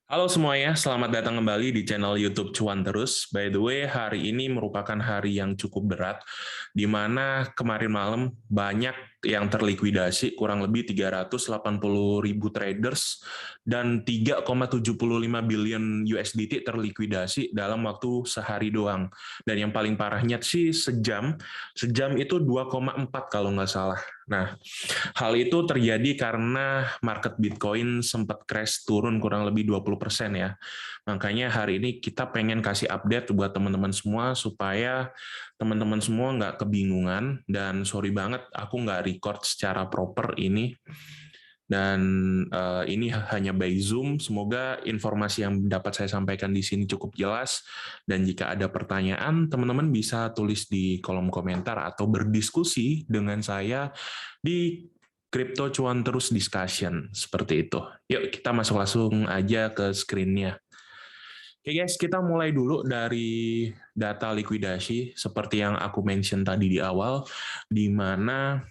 Halo semuanya, selamat datang kembali di channel YouTube Cuan Terus. By the way, hari ini merupakan hari yang cukup berat, di mana kemarin malam banyak yang terlikuidasi, kurang lebih 380.000 traders, dan 3,75 billion USDT terlikuidasi dalam waktu sehari doang. Dan yang paling parahnya sih sejam itu 2,4 kalau nggak salah. Nah, hal itu terjadi karena market Bitcoin sempat crash turun kurang lebih 20% ya. Makanya hari ini kita pengen kasih update buat teman-teman semua supaya teman-teman semua nggak kebingungan, dan sorry banget aku nggak record secara proper ini. Dan ini hanya by Zoom. Semoga informasi yang dapat saya sampaikan di sini cukup jelas. Dan jika ada pertanyaan, teman-teman bisa tulis di kolom komentar atau berdiskusi dengan saya di Crypto Cuan Terus Discussion, seperti itu. Yuk kita masuk langsung aja ke screen-nya. Oke guys, kita mulai dulu dari data likuidasi seperti yang aku mention tadi di awal, di mana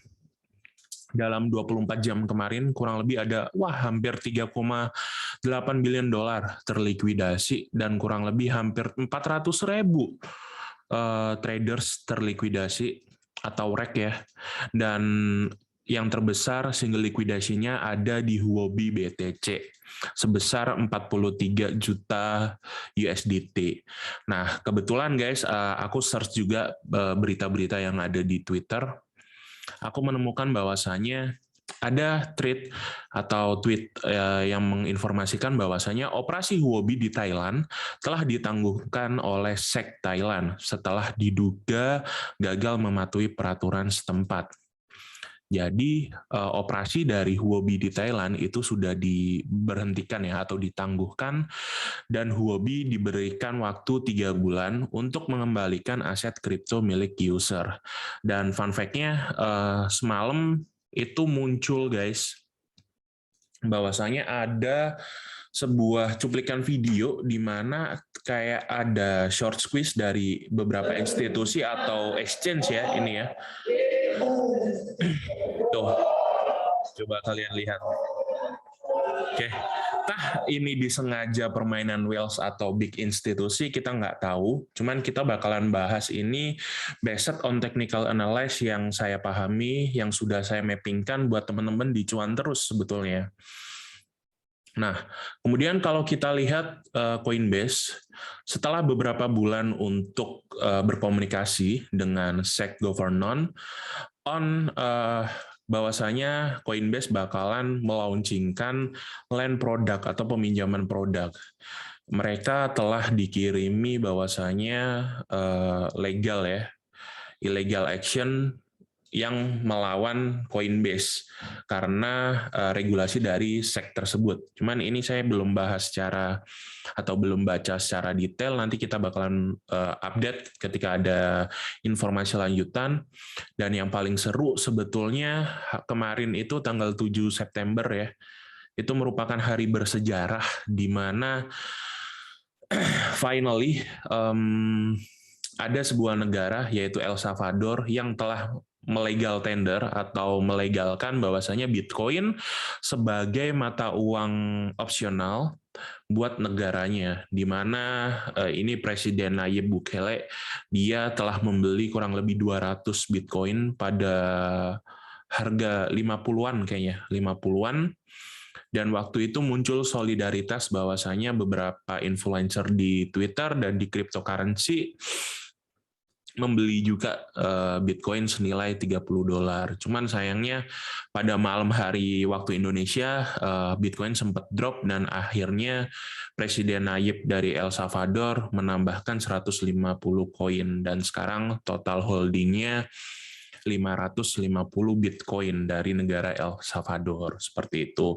dalam 24 jam kemarin kurang lebih ada hampir 3,8 billion dolar terlikuidasi, dan kurang lebih hampir 400.000 traders terlikuidasi atau REC ya. Dan yang terbesar single likuidasinya ada di Huobi BTC sebesar 43 juta USDT. Nah, kebetulan guys, aku search juga berita-berita yang ada di Twitter. Aku menemukan bahwasannya ada tweet yang menginformasikan bahwasannya operasi Huobi di Thailand telah ditangguhkan oleh SEC Thailand setelah diduga gagal mematuhi peraturan setempat. Jadi operasi dari Huobi di Thailand itu sudah diberhentikan ya, atau ditangguhkan, dan Huobi diberikan waktu 3 bulan untuk mengembalikan aset kripto milik user. Dan fun fact-nya, semalam itu muncul guys, bahwasanya ada sebuah cuplikan video di mana kayak ada short squeeze dari beberapa institusi atau exchange ya, ini ya. Tuh, coba kalian lihat. Oke, entah ini disengaja permainan whales atau big institusi, kita nggak tahu. Cuman kita bakalan bahas ini based on technical analysis yang saya pahami, yang sudah saya mappingkan buat teman-teman di Cuan Terus sebetulnya. Nah, kemudian kalau kita lihat Coinbase, setelah beberapa bulan untuk berkomunikasi dengan SEC Governance bahwasanya Coinbase bakalan melaunchingkan LAN produk atau peminjaman produk. Mereka telah dikirimi bahwasanya legal ya, illegal action yang melawan Coinbase karena regulasi dari SEC tersebut. Cuman ini saya belum bahas secara atau belum baca secara detail. Nanti kita bakalan update ketika ada informasi lanjutan. Dan yang paling seru sebetulnya kemarin itu tanggal 7 September ya. Itu merupakan hari bersejarah di mana finally ada sebuah negara yaitu El Salvador yang telah melegal tender atau melegalkan bahwasanya Bitcoin sebagai mata uang opsional buat negaranya, di mana ini Presiden Nayib Bukele dia telah membeli kurang lebih 200 Bitcoin pada harga 50-an kayaknya, 50-an. Dan waktu itu muncul solidaritas bahwasanya beberapa influencer di Twitter dan di cryptocurrency membeli juga Bitcoin senilai 30 dolar. Cuman sayangnya pada malam hari waktu Indonesia Bitcoin sempat drop, dan akhirnya Presiden Nayib dari El Salvador menambahkan 150 koin, dan sekarang total holdingnya 550 Bitcoin dari negara El Salvador, seperti itu.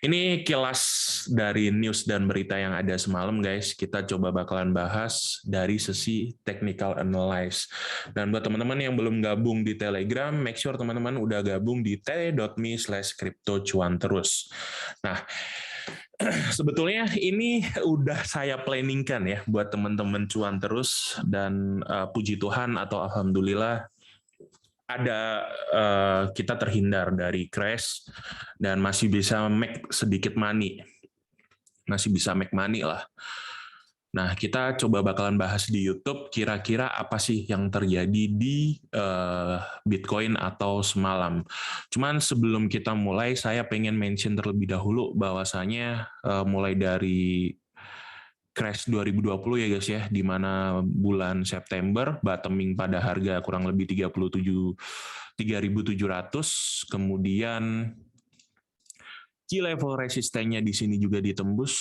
Ini kilas dari news dan berita yang ada semalam guys. Kita coba bakalan bahas dari sisi technical analysis. Dan buat teman-teman yang belum gabung di Telegram, make sure teman-teman udah gabung di t.me/cryptocuanterus. Nah, sebetulnya ini udah saya planningkan ya buat teman-teman Cuan Terus, dan puji Tuhan atau alhamdulillah ada kita terhindar dari crash dan masih bisa make sedikit money. masih bisa make money lah. Nah, kita coba bakalan bahas di YouTube kira-kira apa sih yang terjadi di Bitcoin atau semalam. Cuman sebelum kita mulai, saya pengen mention terlebih dahulu bahwasanya mulai dari crash 2020 ya guys ya, di mana bulan September bottoming pada harga kurang lebih 3.700, kemudian key level resistennya di sini juga ditembus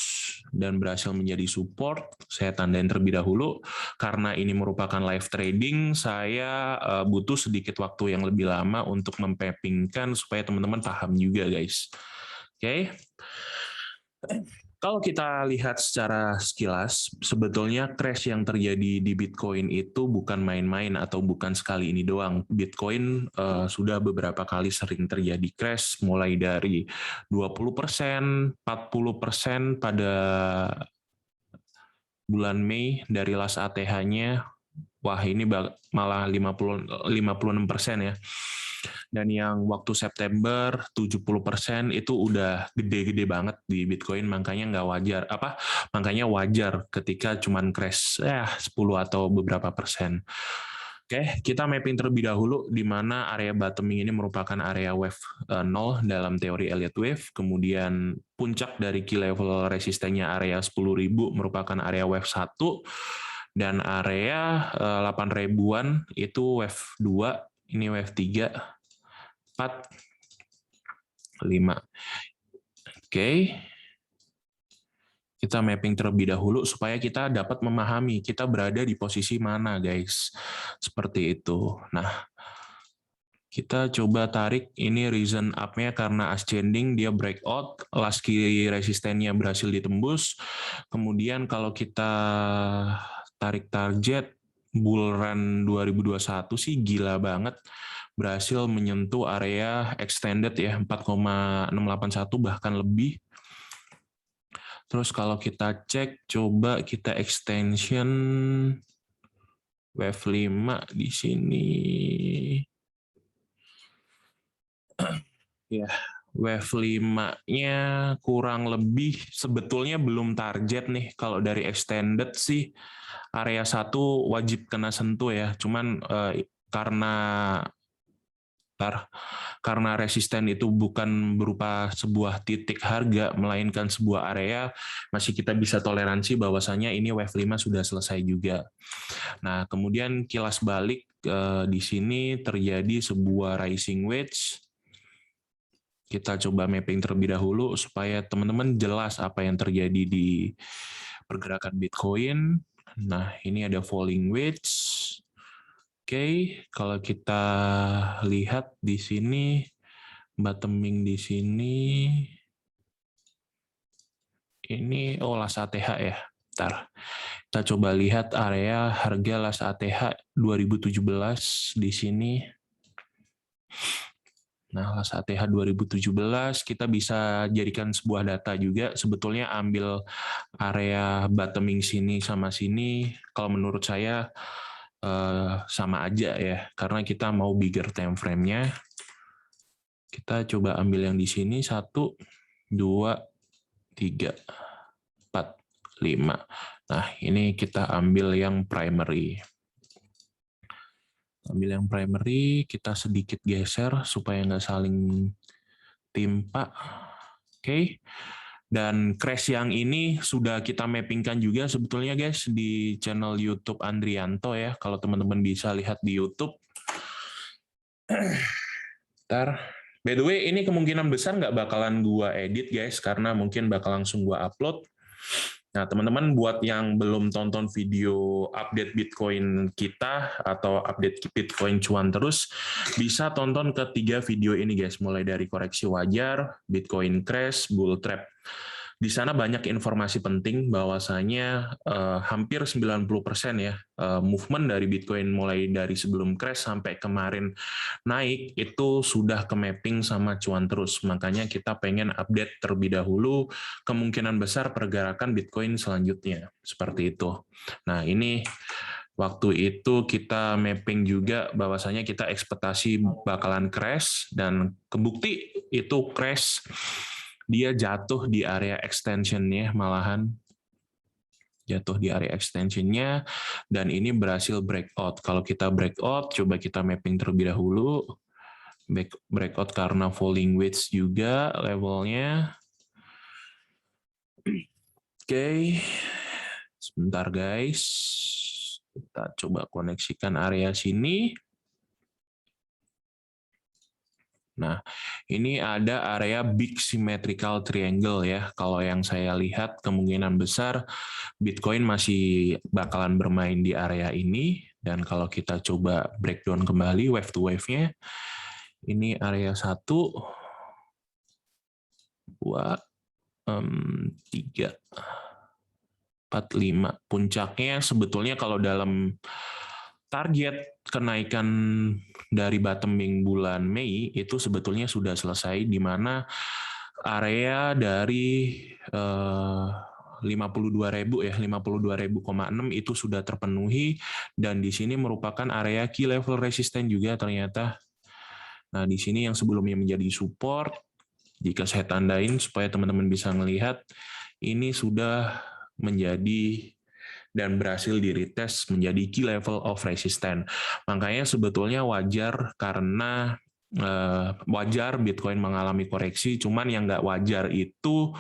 dan berhasil menjadi support. Saya tandain terlebih dahulu karena ini merupakan live trading. Saya butuh sedikit waktu yang lebih lama untuk memappingkan supaya teman-teman paham juga, guys. Oke. Kalau kita lihat secara sekilas, sebetulnya crash yang terjadi di Bitcoin itu bukan main-main atau bukan sekali ini doang. Bitcoin sudah beberapa kali sering terjadi crash, mulai dari 20%, 40% pada bulan Mei dari last ATH-nya. Wah, ini malah 56% ya. Dan yang waktu September 70% itu udah gede-gede banget di Bitcoin, makanya nggak wajar makanya wajar ketika cuman crash 10 atau beberapa persen. Oke, kita mapping terlebih dahulu di mana area bottoming ini merupakan area wave 0 dalam teori Elliott wave, kemudian puncak dari key level resistennya area 10.000 merupakan area wave 1, dan area 8.000-an itu wave 2, ini wave 3, 4, 5. Oke. Kita mapping terlebih dahulu supaya kita dapat memahami kita berada di posisi mana, guys. Seperti itu. Nah, kita coba tarik ini reason up-nya karena ascending, dia breakout, last key resistennya berhasil ditembus. Kemudian kalau kita tarik target bull run 2021 sih gila banget, berhasil menyentuh area extended ya 4,681 bahkan lebih. Terus kalau kita cek, coba kita extension wave 5 di sini. Ya, wave 5-nya kurang lebih sebetulnya belum target nih. Kalau dari extended sih area 1 wajib kena sentuh ya. Cuman karena resisten itu bukan berupa sebuah titik harga, melainkan sebuah area, masih kita bisa toleransi bahwasanya ini wave 5 sudah selesai juga. Nah, kemudian kilas balik di sini terjadi sebuah rising wedge. Kita coba mapping terlebih dahulu supaya teman-teman jelas apa yang terjadi di pergerakan Bitcoin. Nah, ini ada falling wedge. Oke, kalau kita lihat di sini, bottoming di sini, ini last ATH ya. Bentar, kita coba lihat area harga last ATH 2017 di sini. Nah, last ATH 2017 kita bisa jadikan sebuah data juga. Sebetulnya ambil area bottoming sini sama sini, kalau menurut saya sama aja ya, karena kita mau bigger time frame-nya. Kita coba ambil yang di sini 1, 2, 3, 4, 5. Nah, ini kita ambil yang primary. Ambil yang primary, kita sedikit geser supaya nggak saling timpa. Oke. Dan crash yang ini sudah kita mappingkan juga sebetulnya guys di channel YouTube Andrianto ya. Kalau teman-teman bisa lihat di YouTube. Ntar. By the way, ini kemungkinan besar nggak bakalan gua edit guys, karena mungkin bakal langsung gua upload. Nah, teman-teman buat yang belum tonton video update Bitcoin kita atau update Bitcoin cuan terus, bisa tonton ketiga video ini guys, mulai dari koreksi wajar, Bitcoin crash, bull trap. Di sana banyak informasi penting bahwasanya hampir 90% ya movement dari Bitcoin mulai dari sebelum crash sampai kemarin naik itu sudah ke mapping sama cuan terus. Makanya kita pengen update terlebih dahulu kemungkinan besar pergerakan Bitcoin selanjutnya. Seperti itu. Nah, ini waktu itu kita mapping juga bahwasanya kita ekspektasi bakalan crash dan kebukti itu crash. dia jatuh di area extension-nya malahan. Jatuh di area extension-nya, dan ini berhasil breakout. Kalau kita breakout, coba kita mapping terlebih dahulu. Breakout karena falling wedge juga levelnya. Oke, sebentar guys. Kita coba koneksikan area sini. Nah, ini ada area big symmetrical triangle ya. Kalau yang saya lihat kemungkinan besar Bitcoin masih bakalan bermain di area ini. Dan kalau kita coba breakdown kembali wave to wave-nya, ini area 1, 2, 3, 4, 5. Puncaknya sebetulnya kalau dalam target kenaikan dari bottoming bulan Mei itu sebetulnya sudah selesai, di mana area dari 52.000 ya, 52.000,6 itu sudah terpenuhi, dan di sini merupakan area key level resisten juga ternyata. Nah, di sini yang sebelumnya menjadi support, jika saya tandain supaya teman-teman bisa melihat, ini sudah menjadi dan berhasil di-retest menjadi key level of resistance. Makanya sebetulnya wajar karena wajar Bitcoin mengalami koreksi, cuman yang nggak wajar itu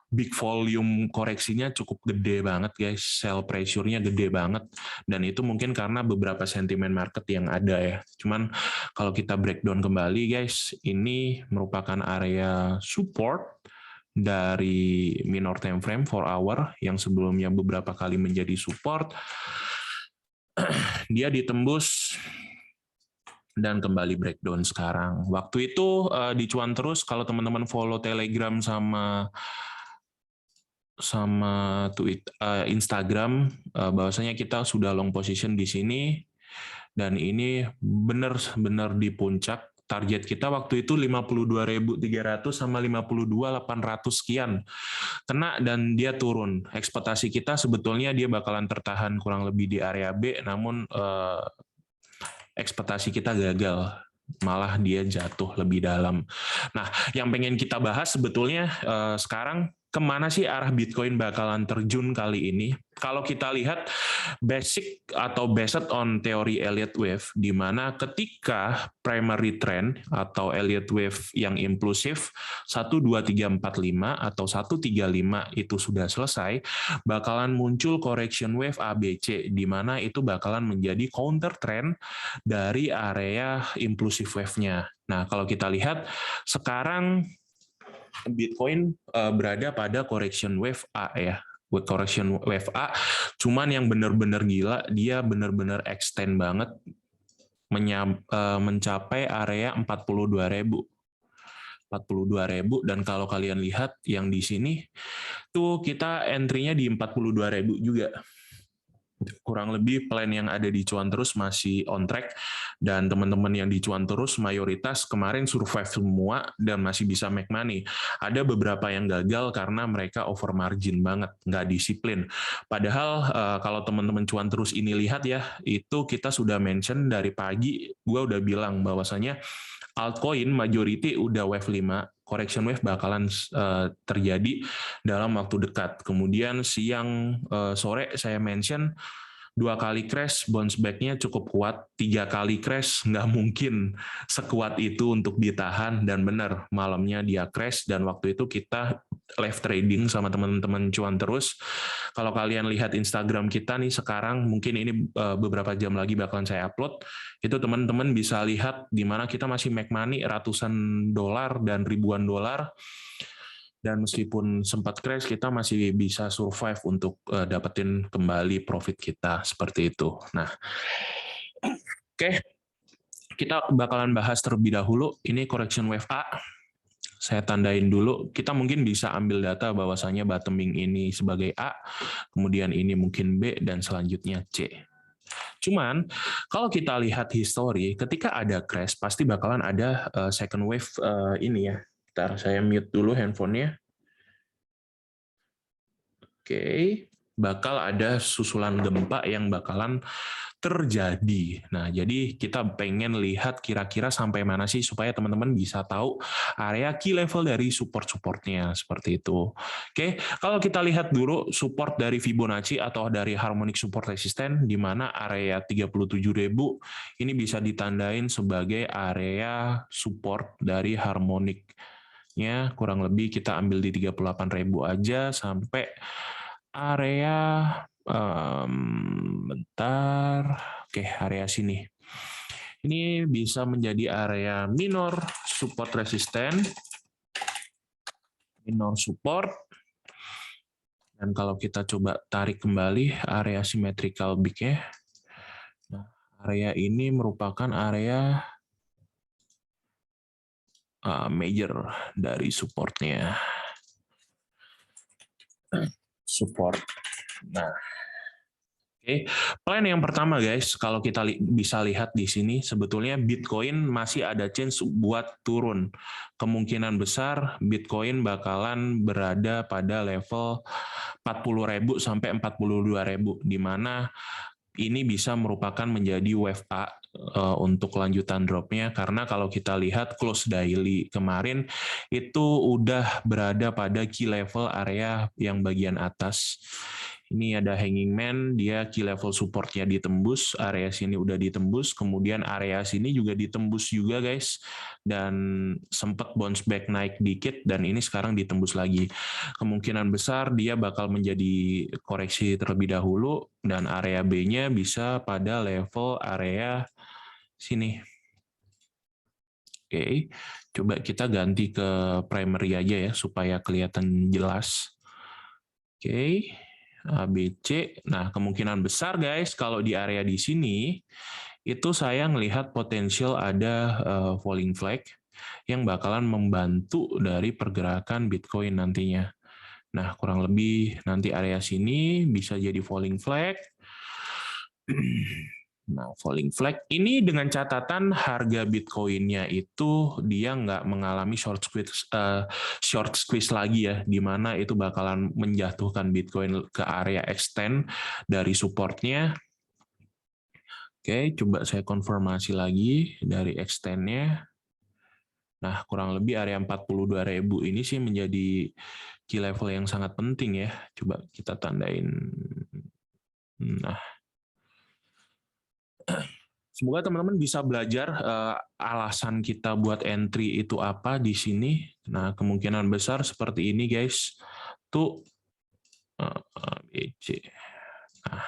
big volume koreksinya cukup gede banget guys, sell pressure-nya gede banget, dan itu mungkin karena beberapa sentimen market yang ada ya. Cuman kalau kita breakdown kembali guys, ini merupakan area support dari minor time frame 4 hour yang sebelumnya beberapa kali menjadi support. Dia ditembus dan kembali breakdown sekarang. Waktu itu di cuan terus, kalau teman-teman follow Telegram sama Instagram, bahwasanya kita sudah long position di sini, dan ini benar-benar di puncak. Target kita waktu itu 52.300 sama 52.800 sekian. Kena dan dia turun. Ekspektasi kita sebetulnya dia bakalan tertahan kurang lebih di area B, namun ekspektasi kita gagal. Malah dia jatuh lebih dalam. Nah, yang pengen kita bahas sebetulnya sekarang, kemana sih arah Bitcoin bakalan terjun kali ini? Kalau kita lihat basic atau based on teori Elliott Wave, di mana ketika primary trend atau Elliott Wave yang impulsif 1, 2, 3, 4, 5 atau 1, 3, 5 itu sudah selesai, bakalan muncul correction wave ABC, di mana itu bakalan menjadi counter trend dari area impulsif wave-nya. Nah, kalau kita lihat sekarang Bitcoin berada pada correction wave A ya, correction wave A. Cuman yang benar-benar gila, dia benar-benar extend banget mencapai area 42.000. 42.000, dan kalau kalian lihat yang di sini tuh kita entry-nya di 42.000 juga. Kurang lebih plan yang ada di cuan terus masih on track, dan teman-teman yang di cuan terus mayoritas kemarin survive semua dan masih bisa make money. Ada beberapa yang gagal karena mereka over margin banget, nggak disiplin. Padahal kalau teman-teman cuan terus ini lihat ya, itu kita sudah mention dari pagi, gue udah bilang bahwasanya altcoin majority udah wave 5, correction wave bakalan terjadi dalam waktu dekat. Kemudian siang sore saya mention 2 kali crash, bounce back-nya cukup kuat. 3 kali crash, nggak mungkin sekuat itu untuk ditahan, dan benar, malamnya dia crash, dan waktu itu kita live trading sama teman-teman cuan terus. Kalau kalian lihat Instagram kita nih sekarang, mungkin ini beberapa jam lagi bakalan saya upload, itu teman-teman bisa lihat di mana kita masih make money ratusan dolar dan ribuan dolar. Dan meskipun sempat crash, kita masih bisa survive untuk dapetin kembali profit kita, seperti itu. Nah, oke, kita bakalan bahas terlebih dahulu. Ini correction wave A. Saya tandain dulu. Kita mungkin bisa ambil data bahwasannya bottoming ini sebagai A, kemudian ini mungkin B, dan selanjutnya C. Cuman, kalau kita lihat history, ketika ada crash, pasti bakalan ada second wave ini ya. Bentar, saya mute dulu handphonenya. Oke. bakal ada susulan gempa yang bakalan terjadi. Nah, jadi kita pengen lihat kira-kira sampai mana sih supaya teman-teman bisa tahu area key level dari support-supportnya, seperti itu. Oke, kalau kita lihat dulu support dari Fibonacci atau dari harmonic support resisten, di mana area 37.000 ini bisa ditandain sebagai area support dari harmonicnya, kurang lebih kita ambil di 38.000 aja sampai area bentar, oke, area sini. Ini bisa menjadi area minor support resisten, minor support. Dan kalau kita coba tarik kembali area symmetrical big-nya, nah, area ini merupakan area major dari supportnya. Support. Nah, oke, plan yang pertama guys, kalau kita bisa lihat di sini, sebetulnya Bitcoin masih ada chance buat turun. Kemungkinan besar Bitcoin bakalan berada pada level 40.000 sampai 42.000, di mana ini bisa merupakan menjadi wave A untuk lanjutan dropnya, karena kalau kita lihat close daily kemarin itu udah berada pada key level area yang bagian atas. Ini ada hanging man, dia key level supportnya ditembus, area sini udah ditembus, kemudian area sini juga ditembus juga guys, dan sempat bounce back naik dikit, dan ini sekarang ditembus lagi. Kemungkinan besar dia bakal menjadi koreksi terlebih dahulu, dan area B-nya bisa pada level area sini. Oke, coba kita ganti ke primary aja ya, supaya kelihatan jelas. Oke, ABC. Nah, kemungkinan besar guys, kalau di area di sini, itu saya melihat potensial ada falling flag yang bakalan membantu dari pergerakan Bitcoin nantinya. Nah, kurang lebih nanti area sini bisa jadi falling flag. Nah, falling flag ini dengan catatan harga Bitcoin-nya itu dia nggak mengalami short squeeze lagi ya, di mana itu bakalan menjatuhkan Bitcoin ke area extend dari supportnya. Oke, coba saya konfirmasi lagi dari extend-nya. Nah, kurang lebih area 42.000 ini sih menjadi key level yang sangat penting ya. Coba kita tandain. Nah, semoga teman-teman bisa belajar alasan kita buat entry itu apa di sini. Nah, kemungkinan besar seperti ini guys. Tuh BC. Nah,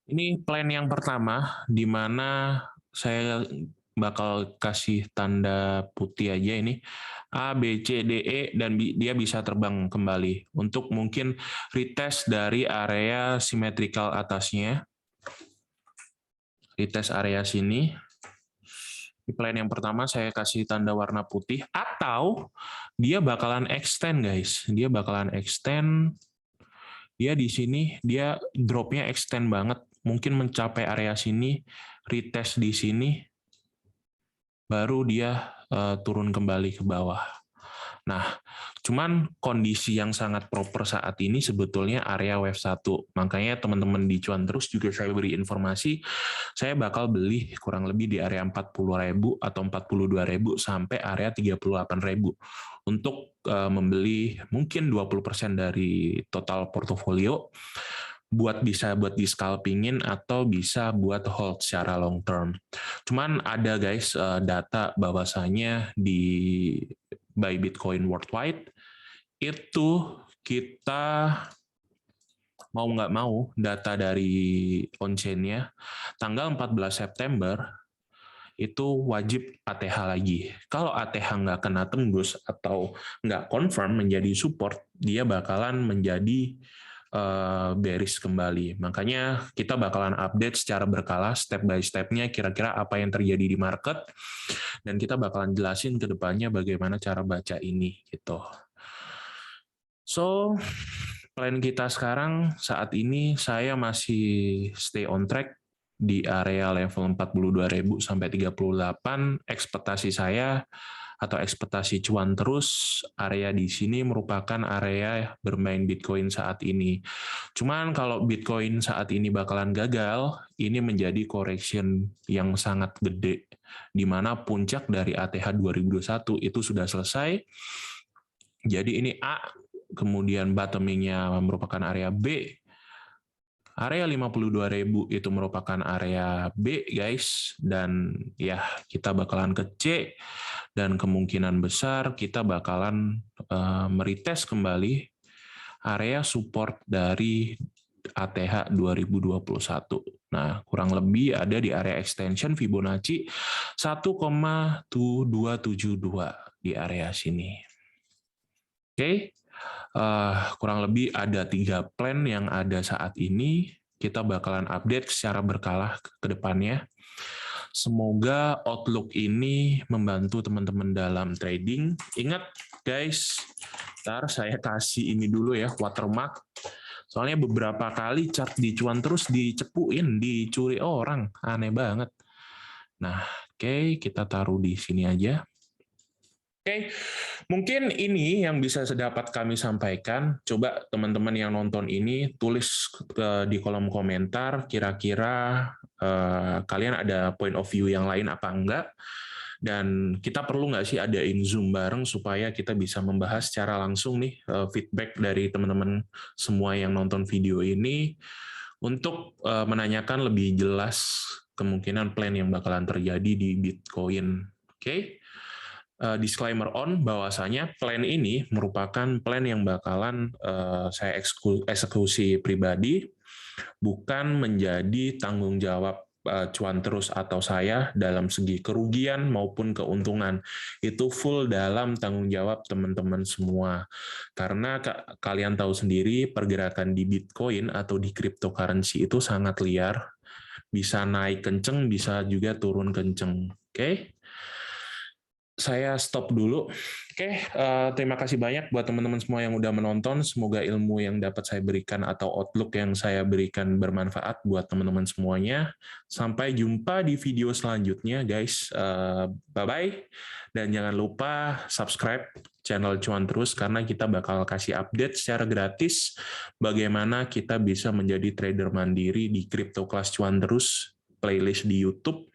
ini plan yang pertama di mana saya bakal kasih tanda putih aja ini. A, B, C, D, E, dan dia bisa terbang kembali untuk mungkin retest dari area symmetrical atasnya. Retest area sini. Di plan yang pertama saya kasih tanda warna putih, atau dia bakalan extend guys. Dia bakalan extend. Dia di sini, dia dropnya extend banget. Mungkin mencapai area sini, retest di sini, baru dia turun kembali ke bawah. Nah, cuman kondisi yang sangat proper saat ini sebetulnya area wave 1. Makanya teman-teman di Cuan Terus juga saya beri informasi, saya bakal beli kurang lebih di area 40.000 atau 42.000 sampai area 38.000 untuk membeli mungkin 20% dari total portofolio, bisa buat di scalpingin atau bisa buat hold secara long term. Cuman ada guys data bahwasanya di by Bitcoin Worldwide itu kita mau nggak mau data dari on-chain-nya tanggal 14 September itu wajib ATH lagi. Kalau ATH nggak kena tembus atau nggak confirm menjadi support, dia bakalan menjadi bearish kembali. Makanya kita bakalan update secara berkala step by step-nya kira-kira apa yang terjadi di market, dan kita bakalan jelasin ke depannya bagaimana cara baca ini gitu. So, plan kita sekarang saat ini saya masih stay on track di area level 42.000 sampai 38. Ekspektasi saya atau ekspektasi cuan terus, area di sini merupakan area bermain Bitcoin saat ini. Cuman kalau Bitcoin saat ini bakalan gagal, ini menjadi correction yang sangat gede, di mana puncak dari ATH 2021 itu sudah selesai. Jadi ini A, kemudian bottoming-nya merupakan area B, area 52.000 itu merupakan area B, guys. Dan ya, kita bakalan ke C, dan kemungkinan besar kita bakalan meretest kembali area support dari ATH 2021. Nah, kurang lebih ada di area extension Fibonacci 1,272 di area sini. Oke. Kurang lebih ada 3 plan yang ada saat ini. Kita bakalan update secara berkala ke depannya. Semoga outlook ini membantu teman-teman dalam trading. Ingat guys, ntar saya kasih ini dulu ya, watermark. Soalnya beberapa kali chart di cuan terus dicepuin, dicuri orang. Aneh banget. Nah, oke, kita taruh di sini aja. Oke, mungkin ini yang bisa sedapat kami sampaikan. Coba teman-teman yang nonton ini tulis di kolom komentar kira-kira kalian ada point of view yang lain apa enggak. Dan kita perlu nggak sih adain Zoom bareng supaya kita bisa membahas secara langsung nih feedback dari teman-teman semua yang nonton video ini untuk menanyakan lebih jelas kemungkinan plan yang bakalan terjadi di Bitcoin. Oke? Disclaimer on bahwasanya plan ini merupakan plan yang bakalan saya eksekusi pribadi, bukan menjadi tanggung jawab cuan terus atau saya dalam segi kerugian maupun keuntungan. Itu full dalam tanggung jawab teman-teman semua. Karena kalian tahu sendiri pergerakan di Bitcoin atau di cryptocurrency itu sangat liar. Bisa naik kenceng, bisa juga turun kenceng. Oke? Saya stop dulu. Oke, terima kasih banyak buat teman-teman semua yang udah menonton. Semoga ilmu yang dapat saya berikan atau outlook yang saya berikan bermanfaat buat teman-teman semuanya. Sampai jumpa di video selanjutnya, guys. Bye-bye. Dan jangan lupa subscribe channel Cuan Terus, karena kita bakal kasih update secara gratis bagaimana kita bisa menjadi trader mandiri di Crypto Class Cuan Terus, playlist di YouTube.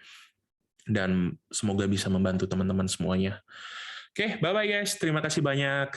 Dan semoga bisa membantu teman-teman semuanya. Oke, bye-bye guys. Terima kasih banyak.